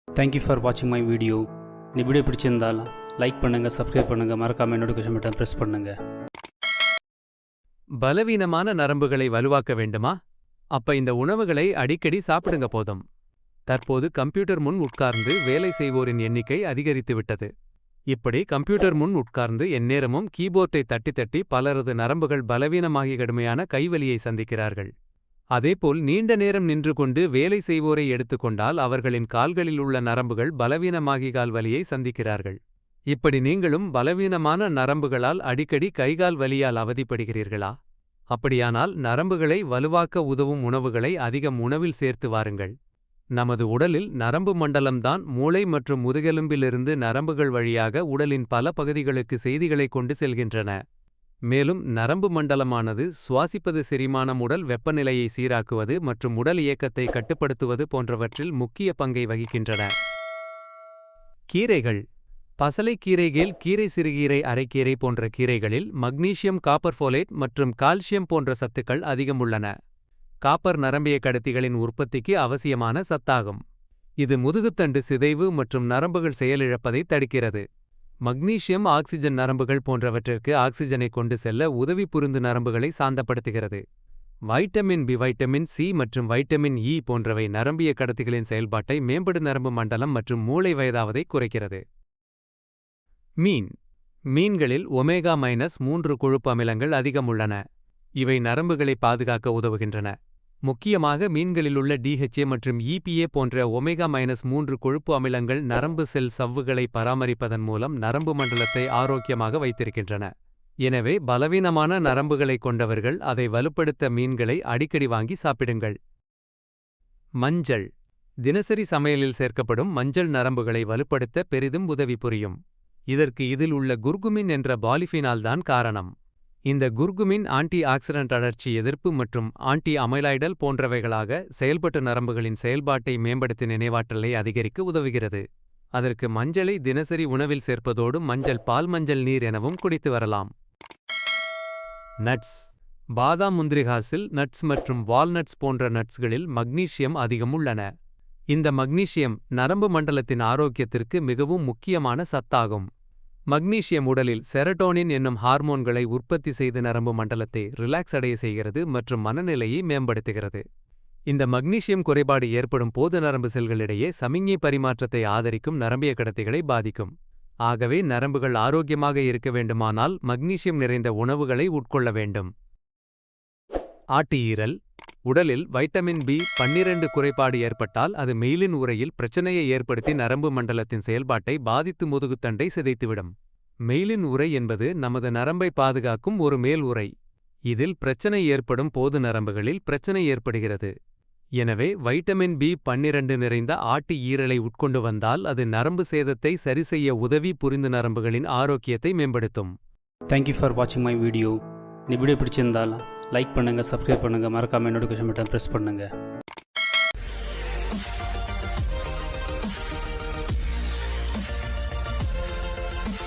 Thank you for வாட்சிங் my video. இந்த video பிடிச்சிருந்தால் லைக் பண்ணுங்கள், சப்ஸ்கிரைப் பண்ணுங்கள், மறக்காமல் நோட்டிஃபிகேஷன் பட்டன் ப்ரெஸ் பண்ணுங்கள். பலவீனமான நரம்புகளை வலுவாக்க வேண்டுமா? அப்ப இந்த உணவுகளை அடிக்கடி சாப்பிடுங்க போதும். தற்போது கம்ப்யூட்டர் முன் உட்கார்ந்து வேலை செய்வோரின் எண்ணிக்கை அதிகரித்துவிட்டது. இப்படி கம்ப்யூட்டர் முன் உட்கார்ந்து எந்நேரமும் கீபோர்டை தட்டி தட்டி பலரது நரம்புகள் பலவீனமாகி கடுமையான கைவலியை சந்திக்கிறார்கள். அதேபோல் நீண்ட நேரம் நின்று கொண்டு வேலை செய்வோரை எடுத்துக்கொண்டால் அவர்களின் கால்களில் உள்ள நரம்புகள் பலவீனமாகி கால்வலியை சந்திக்கிறார்கள். இப்படி நீங்களும் பலவீனமான நரம்புகளால் அடிக்கடி கைகால் வலியால் அவதிப்படுகிறீர்களா? அப்படியானால் நரம்புகளை வலுவாக்க உதவும் உணவுகளை அதிகம் உணவில் சேர்த்து வாருங்கள். நமது உடலில் நரம்பு மண்டலம்தான் மூளை மற்றும் முதுகெலும்பிலிருந்து நரம்புகள் வழியாக உடலின் பல பகுதிகளுக்கு செய்திகளை கொண்டு செல்கின்றன. மேலும் நரம்பு மண்டலமானது சுவாசிப்பது, செரிமானம், உடல் வெப்பநிலையை சீராக்குவது மற்றும் உடல் இயக்கத்தை கட்டுப்படுத்துவது போன்றவற்றில் முக்கிய பங்கை வகிக்கின்றன. கீரைகள். பசலைக்கீரைகள், கீரை, சிறுகீரை, அரைக்கீரை போன்ற கீரைகளில் மக்னீசியம், காப்பர், ஃபோலேட் மற்றும் கால்சியம் போன்ற சத்துக்கள் அதிகம் உள்ளன. காப்பர் நரம்பிய கடத்திகளின் உற்பத்திக்கு அவசியமான சத்தாகும். இது முதுகுத்தண்டு சிதைவு மற்றும் நரம்புகள் செயலிழப்பதை தடுக்கிறது. மக்னீசியம் ஆக்சிஜன் நரம்புகள் போன்றவற்றிற்கு ஆக்சிஜனை கொண்டு செல்ல உதவி புரிந்து நரம்புகளை சாந்தப்படுத்துகிறது. வைட்டமின் பி, வைட்டமின் சி மற்றும் வைட்டமின் இ போன்றவை நரம்பிய கடத்திகளின் செயல்பாட்டை மேம்படு நரம்பு மண்டலம் மற்றும் மூளை வயதாவதை குறைக்கிறது. மீன். மீன்களில் ஒமேகா-3 கொழுப்பு அமிலங்கள் அதிகம் உள்ளன. இவை நரம்புகளை பாதுகாக்க உதவுகின்றன. முக்கியமாக மீன்களிலுள்ள DHA மற்றும் EPA போன்ற ஒமேகா-3 கொழுப்பு அமிலங்கள் நரம்பு செல் சவ்வுகளை பராமரிப்பதன் மூலம் நரம்பு மண்டலத்தை ஆரோக்கியமாக வைத்திருக்கின்றன. எனவே பலவீனமான நரம்புகளை கொண்டவர்கள் அதை வலுப்படுத்த மீன்களை அடிக்கடி வாங்கி சாப்பிடுங்கள். மஞ்சள். தினசரி சமையலில் சேர்க்கப்படும் மஞ்சள் நரம்புகளை வலுப்படுத்த பெரிதும் உதவி புரியும். இதற்கு இதில் உள்ள குர்குமின் என்ற பாலிஃபினால் தான் காரணம். இந்த குர்குமின் ஆன்டி ஆக்சிடென்ட், அழற்சி எதிர்ப்பு மற்றும் ஆன்டி அமைலாய்டல் போன்றவைகளாக செயல்பட்டு நரம்புகளின் செயல்பாட்டை மேம்படுத்தி நினைவாற்றலை அதிகரிக்க உதவுகிறது. அதற்கு மஞ்சளை தினசரி உணவில் சேர்ப்பதோடு மஞ்சள் பால், மஞ்சள் நீர் எனவும் குடித்து வரலாம். நட்ஸ். பாதாம், முந்திரிகாசில் நட்ஸ் மற்றும் வால்நட்ஸ் போன்ற நட்ஸ்களில் மக்னீசியம் அதிகம் உள்ளன. இந்த மக்னீசியம் நரம்பு மண்டலத்தின் ஆரோக்கியத்திற்கு மிகவும் முக்கியமான சத்தாகும். மக்னீசியம் உடலில் செரட்டோனின் என்னும் ஹார்மோன்களை உற்பத்தி செய்து நரம்பு மண்டலத்தை ரிலாக்ஸ் அடைய செய்கிறது மற்றும் மனநிலையை மேம்படுத்துகிறது. இந்த மக்னீசியம் குறைபாடு ஏற்படும் போது நரம்பு செல்களிடையே சமிஞ்ஞை பரிமாற்றத்தை ஆதரிக்கும் நரம்பிய கடத்திகளை பாதிக்கும். ஆகவே நரம்புகள் ஆரோக்கியமாக இருக்க வேண்டுமானால் மக்னீசியம் நிறைந்த உணவுகளை உட்கொள்ள வேண்டும். ஆட்டு ஈரல். உடலில் வைட்டமின் B12 குறைபாடு ஏற்பட்டால் அது மெயிலின் உறையில் பிரச்சனையை ஏற்படுத்தி நரம்பு மண்டலத்தின் செயல்பாட்டை பாதித்து முதுகுத்தண்டை சிதைத்துவிடும். மெயிலின் உறை என்பது நமது நரம்பை பாதுகாக்கும் ஒரு மேல் உறை. இதில் பிரச்சனை ஏற்படும் போது நரம்புகளில் பிரச்சனை ஏற்படுகிறது. எனவே வைட்டமின் B12 நிறைந்த ஆட்டு ஈரலை உட்கொண்டு வந்தால் அது நரம்பு சேதத்தை சரிசெய்ய உதவி புரிந்து நரம்புகளின் ஆரோக்கியத்தை மேம்படுத்தும். தேங்க்யூ ஃபார் வாட்சிங் மை வீடியோ. இந்த வீடியோ பிடிச்சிருந்தால் லைக் பண்ணுங்கள், சப்ஸ்கிரைப் பண்ணுங்கள், மறக்காமல் நோட்டிஃபிகேஷன் பட்டன் ப்ரெஸ் பண்ணுங்கள்.